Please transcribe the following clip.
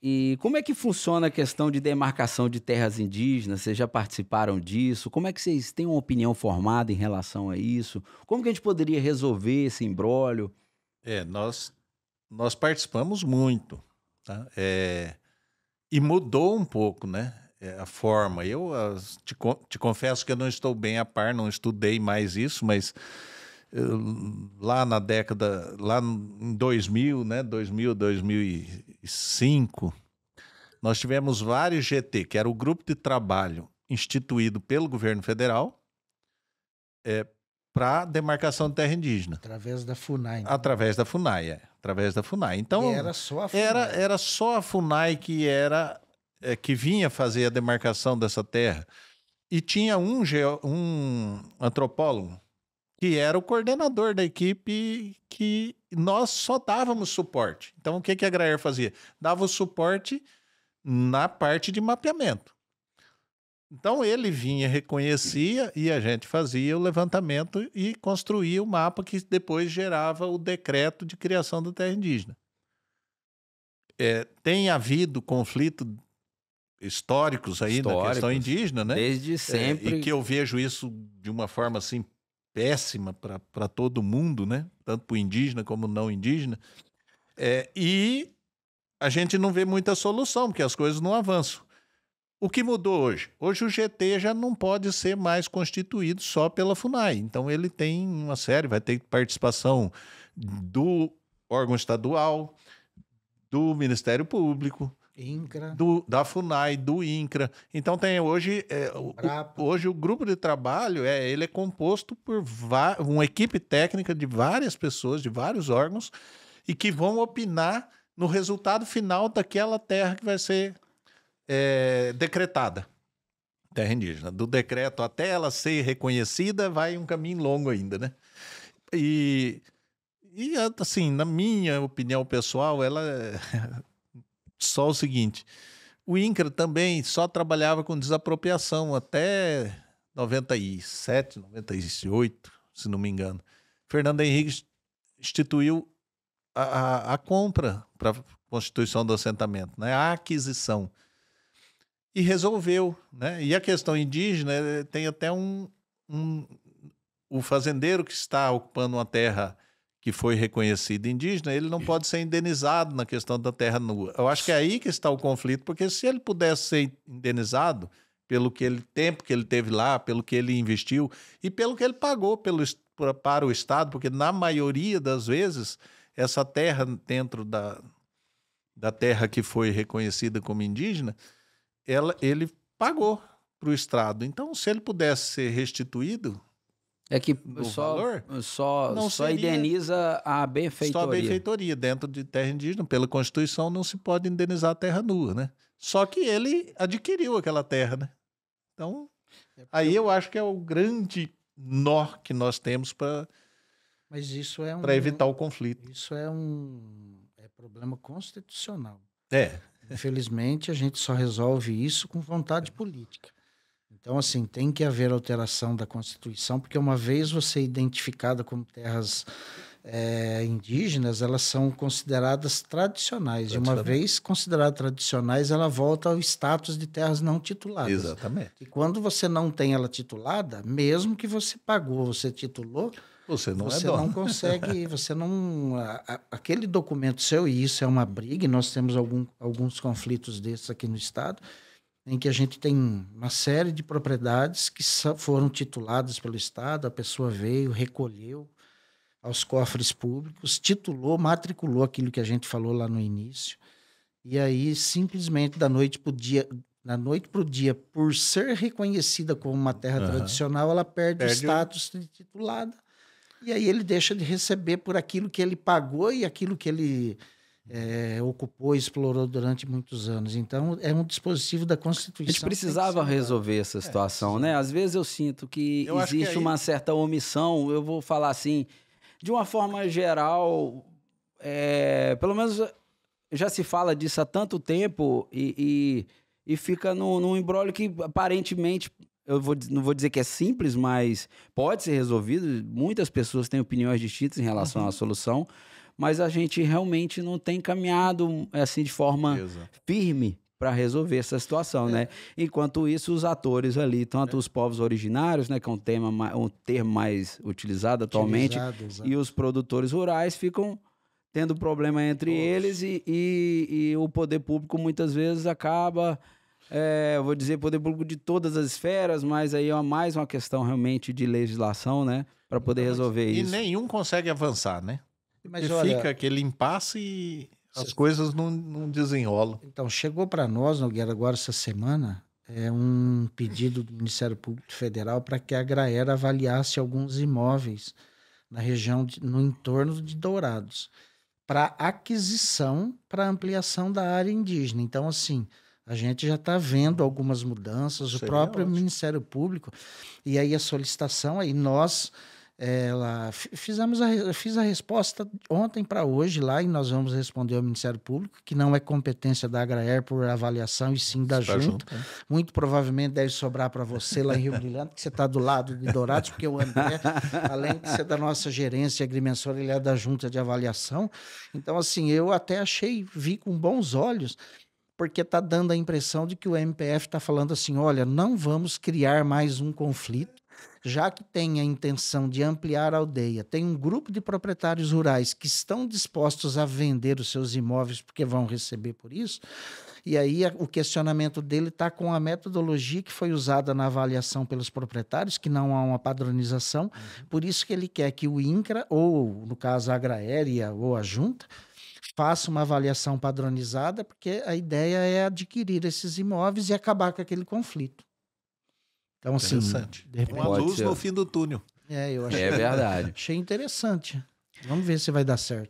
E como é que funciona a questão de demarcação de terras indígenas? Vocês já participaram disso? Como é que vocês têm uma opinião formada em relação a isso? Como que a gente poderia resolver esse imbróglio? Nós participamos muito, tá? E mudou um pouco, né? A forma. Te confesso que eu não estou bem a par, não estudei mais isso, mas lá na década, lá em 2000, né? 2005, nós tivemos vários GT, que era o grupo de trabalho instituído pelo governo federal para demarcação de terra indígena. Através da FUNAI. Né? Através da FUNAI, através da FUNAI. Então, E era só a FUNAI. Era só a FUNAI que vinha fazer a demarcação dessa terra. E tinha um antropólogo que era o coordenador da equipe, que nós só dávamos suporte. Então, o que a Graer fazia? Dava o suporte na parte de mapeamento. Então, ele vinha, reconhecia e a gente fazia o levantamento e construía o mapa que depois gerava o decreto de criação da terra indígena. Tem havido conflito históricos aí na questão indígena, né? Desde sempre. E que eu vejo isso de uma forma assim péssima para todo mundo, né? Tanto para o indígena como não indígena. E a gente não vê muita solução, porque as coisas não avançam. O que mudou hoje? Hoje o GT já não pode ser mais constituído só pela FUNAI. Então ele tem uma série, vai ter participação do órgão estadual, do Ministério Público, INCRA. Da FUNAI, do INCRA. Então tem hoje o grupo de trabalho ele é composto por uma equipe técnica de várias pessoas, de vários órgãos, e que vão opinar no resultado final daquela terra que vai ser decretada, terra indígena. Do decreto até ela ser reconhecida vai um caminho longo ainda, né? E assim, na minha opinião pessoal, ela só o seguinte: o INCRA também só trabalhava com desapropriação até 97, 98, se não me engano. Fernando Henrique instituiu a compra para a constituição do assentamento, né? A aquisição. E resolveu, né? E a questão indígena tem até o fazendeiro que está ocupando uma terra que foi reconhecida indígena, ele não pode ser indenizado na questão da terra nua. Eu acho que é aí que está o conflito, porque se ele pudesse ser indenizado pelo tempo que ele teve lá, pelo que ele investiu e pelo que ele pagou para o Estado, porque na maioria das vezes essa terra dentro da terra que foi reconhecida como indígena, ele pagou para o Estado. Então, se ele pudesse ser restituído, que só seria, indeniza a benfeitoria. Só a benfeitoria. Dentro de terra indígena, pela Constituição, não se pode indenizar a terra nua, né? Só que ele adquiriu aquela terra, né? Então, aí eu acho que é o grande nó que nós temos para evitar o conflito. Isso é problema constitucional. Infelizmente, a gente só resolve isso com vontade política. Então, assim, tem que haver alteração da Constituição, porque uma vez você identificada como terras indígenas, elas são consideradas tradicionais. E uma vez consideradas tradicionais, ela volta ao status de terras não tituladas. Exatamente. E quando você não tem ela titulada, mesmo que você pagou, você titulou, você não consegue, aquele documento seu, e isso é uma briga, e nós temos alguns conflitos desses aqui no Estado, em que a gente tem uma série de propriedades que foram tituladas pelo Estado, a pessoa veio, recolheu aos cofres públicos, titulou, matriculou aquilo que a gente falou lá no início, e aí simplesmente da noite para o dia, por ser reconhecida como uma terra tradicional, ela perde o status de titulada, e aí ele deixa de receber por aquilo que ele pagou e aquilo que ele ocupou e explorou durante muitos anos. Então, é um dispositivo da Constituição. A gente precisava resolver essa situação, né? Às vezes eu sinto que existe uma certa omissão, eu vou falar assim, de uma forma geral, pelo menos já se fala disso há tanto tempo e fica num imbróglio que aparentemente, não vou dizer que é simples, mas pode ser resolvido. Muitas pessoas têm opiniões distintas em relação à solução, mas a gente realmente não tem caminhado assim de forma firme para resolver essa situação, né? Enquanto isso, os atores ali, tanto os povos originários, né, que é um termo mais utilizado atualmente, e os produtores rurais ficam tendo problema entre eles e o poder público muitas vezes acaba, eu vou dizer poder público de todas as esferas, mas aí é mais uma questão realmente de legislação, né, para poder resolver isso. E nenhum consegue avançar, né? Mas olha, fica aquele impasse e as coisas não desenrolam. Então, chegou para nós, Nogueira, agora essa semana, um pedido do Ministério Público Federal para que a Agraera avaliasse alguns imóveis na região, no entorno de Dourados, para aquisição, para ampliação da área indígena. Então, assim, a gente já está vendo algumas mudanças, o próprio Ministério Público, e aí a solicitação, aí nós fiz a resposta ontem para hoje lá, e nós vamos responder ao Ministério Público, que não é competência da Agraer por avaliação, e sim da Junta. Muito provavelmente deve sobrar para você lá em Rio Brilhante, que você está do lado de Dourados, porque o André, além de ser da nossa gerência agrimensora, ele é da Junta de Avaliação. Então, assim, eu até vi com bons olhos, porque está dando a impressão de que o MPF está falando assim, olha, não vamos criar mais um conflito, já que tem a intenção de ampliar a aldeia, tem um grupo de proprietários rurais que estão dispostos a vender os seus imóveis porque vão receber por isso, e aí o questionamento dele está com a metodologia que foi usada na avaliação pelos proprietários, que não há uma padronização, por isso que ele quer que o INCRA, ou no caso a Agraéria ou a Junta, faça uma avaliação padronizada, porque a ideia é adquirir esses imóveis e acabar com aquele conflito. Então, assim, uma luz no fim do túnel. Eu achei, verdade. Achei interessante. Vamos ver se vai dar certo.